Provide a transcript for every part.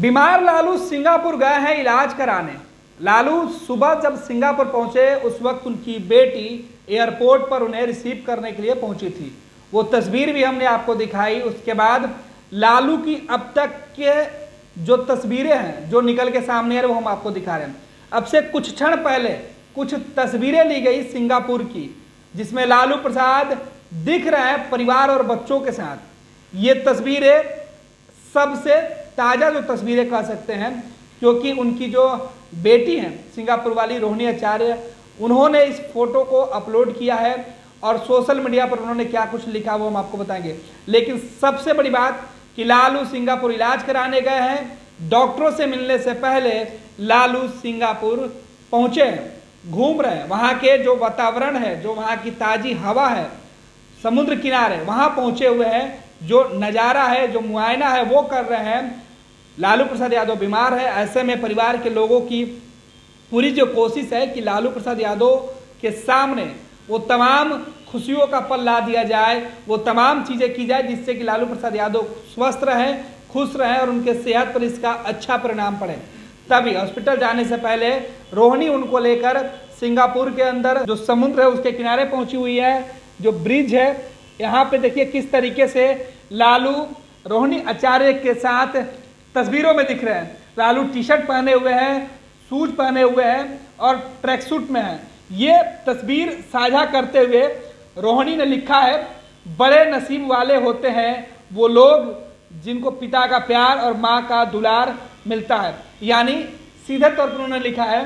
बीमार लालू सिंगापुर गए हैं इलाज कराने। लालू सुबह जब सिंगापुर पहुंचे उस वक्त उनकी बेटी एयरपोर्ट पर उन्हें रिसीव करने के लिए पहुंची थी। वो तस्वीर भी हमने आपको दिखाई। उसके बाद लालू की अब तक के जो तस्वीरें हैं जो निकल के सामने आ रहे वो हम आपको दिखा रहे हैं। अब से कुछ क्षण पहले कुछ तस्वीरें ली गई सिंगापुर की, जिसमें लालू प्रसाद दिख रहे हैं परिवार और बच्चों के साथ। ये तस्वीरें सबसे ताज़ा जो तस्वीरें कह सकते हैं, क्योंकि उनकी जो बेटी हैं सिंगापुर वाली रोहिणी आचार्य, उन्होंने इस फोटो को अपलोड किया है और सोशल मीडिया पर उन्होंने क्या कुछ लिखा वो हम आपको बताएंगे। लेकिन सबसे बड़ी बात कि लालू सिंगापुर इलाज कराने गए हैं। डॉक्टरों से मिलने से पहले लालू सिंगापुर पहुंचे हैं, घूम रहे हैं। वहाँ के जो वातावरण है, जो वहाँ की ताज़ी हवा है, समुद्र किनारे वहाँ पहुँचे हुए हैं। जो नज़ारा है, जो मुआयना है वो कर रहे हैं। लालू प्रसाद यादव बीमार है, ऐसे में परिवार के लोगों की पूरी जो कोशिश है कि लालू प्रसाद यादव के सामने वो तमाम खुशियों का पल ला दिया जाए, वो तमाम चीज़ें की जाए जिससे कि लालू प्रसाद यादव स्वस्थ रहें, खुश रहें और उनके सेहत पर इसका अच्छा परिणाम पड़े। तभी हॉस्पिटल जाने से पहले रोहिणी उनको लेकर सिंगापुर के अंदर जो समुद्र है उसके किनारे पहुंची हुई है। जो ब्रिज है यहाँ पे देखिए किस तरीके से लालू रोहिणी आचार्य के साथ तस्वीरों में दिख रहे हैं। लालू टी शर्ट पहने हुए हैं, शूज पहने हुए हैं और ट्रैक सूट में हैं। ये तस्वीर साझा करते हुए रोहिणी ने लिखा है, बड़े नसीब वाले होते हैं वो लोग जिनको पिता का प्यार और माँ का दुलार मिलता है। यानी सीधे तौर पर उन्होंने लिखा है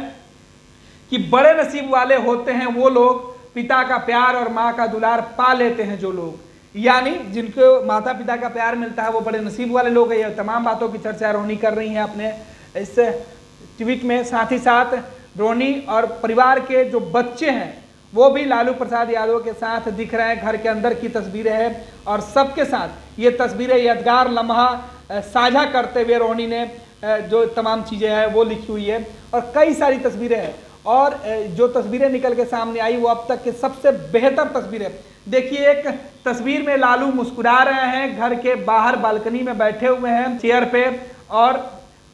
कि बड़े नसीब वाले होते हैं वो लोग पिता का प्यार और माँ का दुलार पा लेते हैं जो लोग, यानी जिनको माता पिता का प्यार मिलता है वो बड़े नसीब वाले लोग हैं। ये तमाम बातों की चर्चा रोहिणी कर रही हैं अपने इस ट्वीट में। साथ ही साथ रोहिणी और परिवार के जो बच्चे हैं वो भी लालू प्रसाद यादव के साथ दिख रहे हैं। घर के अंदर की तस्वीरें हैं और सबके साथ ये तस्वीरें यादगार लम्हा साझा करते हुए रोहिणी ने जो तमाम चीज़ें हैं वो लिखी हुई है और कई सारी तस्वीरें हैं। और जो तस्वीरें निकल के सामने आई वो अब तक के सबसे बेहतर तस्वीरें। देखिए एक तस्वीर में लालू मुस्कुरा रहे हैं, घर के बाहर बालकनी में बैठे हुए हैं चेयर पे, और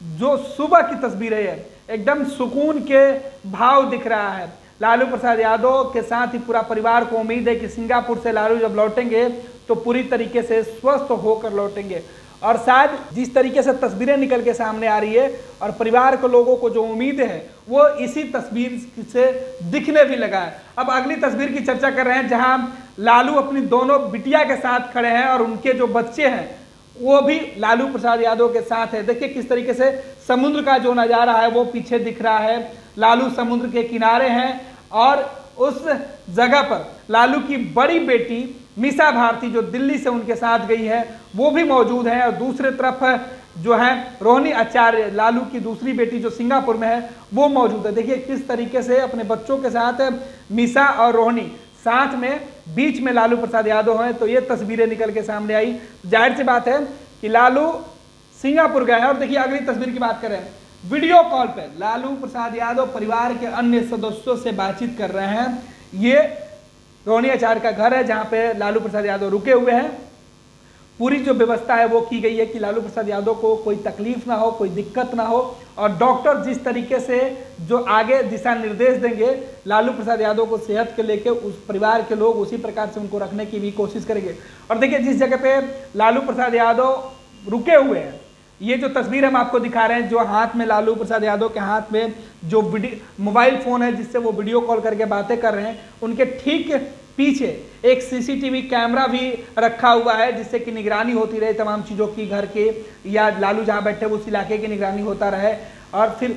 जो सुबह की तस्वीरें है एकदम सुकून के भाव दिख रहा है। लालू प्रसाद यादव के साथ ही पूरा परिवार को उम्मीद है कि सिंगापुर से लालू जब लौटेंगे तो पूरी तरीके से स्वस्थ होकर लौटेंगे। और शायद जिस तरीके से तस्वीरें निकल के सामने आ रही है और परिवार के लोगों को जो उम्मीद है वो इसी तस्वीर से दिखने भी लगा है। अब अगली तस्वीर की चर्चा कर रहे हैं जहां लालू अपनी दोनों बिटिया के साथ खड़े हैं और उनके जो बच्चे हैं वो भी लालू प्रसाद यादव के साथ है। देखिए किस तरीके से समुद्र का जो नज़ारा है वो पीछे दिख रहा है। लालू समुद्र के किनारे हैं और उस जगह पर लालू की बड़ी बेटी मीसा भारती जो दिल्ली से उनके साथ गई है वो भी मौजूद है। और दूसरी तरफ जो है रोहिणी आचार्य, लालू की दूसरी बेटी जो सिंगापुर में है वो मौजूद है। देखिए किस तरीके से अपने बच्चों के साथ मीसा और रोहिणी साथ में, बीच में लालू प्रसाद यादव हैं। तो ये तस्वीरें निकल के सामने आई। जाहिर सी बात है कि लालू सिंगापुर गए हैं। और देखिए अगली तस्वीर की बात करें, वीडियो कॉल पे लालू प्रसाद यादव परिवार के अन्य सदस्यों से बातचीत कर रहे हैं। ये रोहिणी आचार्य का घर है जहाँ पे लालू प्रसाद यादव रुके हुए हैं। पूरी जो व्यवस्था है वो की गई है कि लालू प्रसाद यादव को कोई तकलीफ ना हो, कोई दिक्कत ना हो। और डॉक्टर जिस तरीके से जो आगे दिशा निर्देश देंगे लालू प्रसाद यादव को सेहत के लेके, उस परिवार के लोग उसी प्रकार से उनको रखने की भी कोशिश करेंगे। और देखिए जिस जगह पे लालू प्रसाद यादव रुके हुए हैं, ये जो तस्वीर हम आपको दिखा रहे हैं, जो हाथ में लालू प्रसाद यादव के हाथ में जो मोबाइल फ़ोन है जिससे वो वीडियो कॉल करके बातें कर रहे हैं, उनके ठीक पीछे एक सीसीटीवी कैमरा भी रखा हुआ है जिससे कि निगरानी होती रहे तमाम चीज़ों की, घर के या लालू जहाँ बैठे उस इलाके की निगरानी होता रहे। और फिर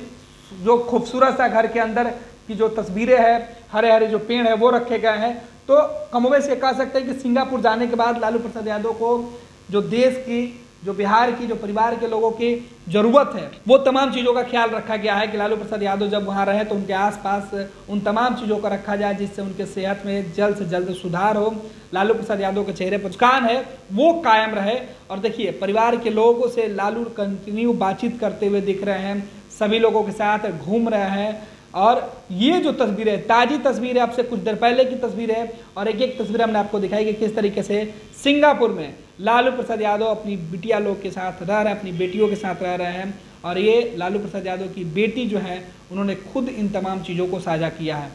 जो खूबसूरत सा घर के अंदर की जो तस्वीरें हैं, हरे हरे जो पेड़ है वो रखे गए हैं। तो कमोबेश ये कह सकते हैं कि सिंगापुर जाने के बाद लालू प्रसाद यादव को जो देश की, जो बिहार की, जो परिवार के लोगों की ज़रूरत है वो तमाम चीज़ों का ख्याल रखा गया है कि लालू प्रसाद यादव जब वहाँ रहे तो उनके आसपास उन तमाम चीज़ों का रखा जाए जिससे उनके सेहत में जल्द से जल्द सुधार हो। लालू प्रसाद यादव के चेहरे पर मुस्कान है वो कायम रहे। और देखिए परिवार के लोगों से लालू कंटिन्यू बातचीत करते हुए दिख रहे हैं, सभी लोगों के साथ घूम रहे हैं। और ये जो तस्वीर है, ताज़ी तस्वीर है, आपसे कुछ देर पहले की तस्वीर है और एक एक तस्वीर हमने आपको दिखाई कि किस तरीके से सिंगापुर में लालू प्रसाद यादव अपनी बिटिया लोग के साथ रह रहे हैं, अपनी बेटियों के साथ रह रहे हैं। और ये लालू प्रसाद यादव की बेटी जो है उन्होंने खुद इन तमाम चीज़ों को साझा किया है।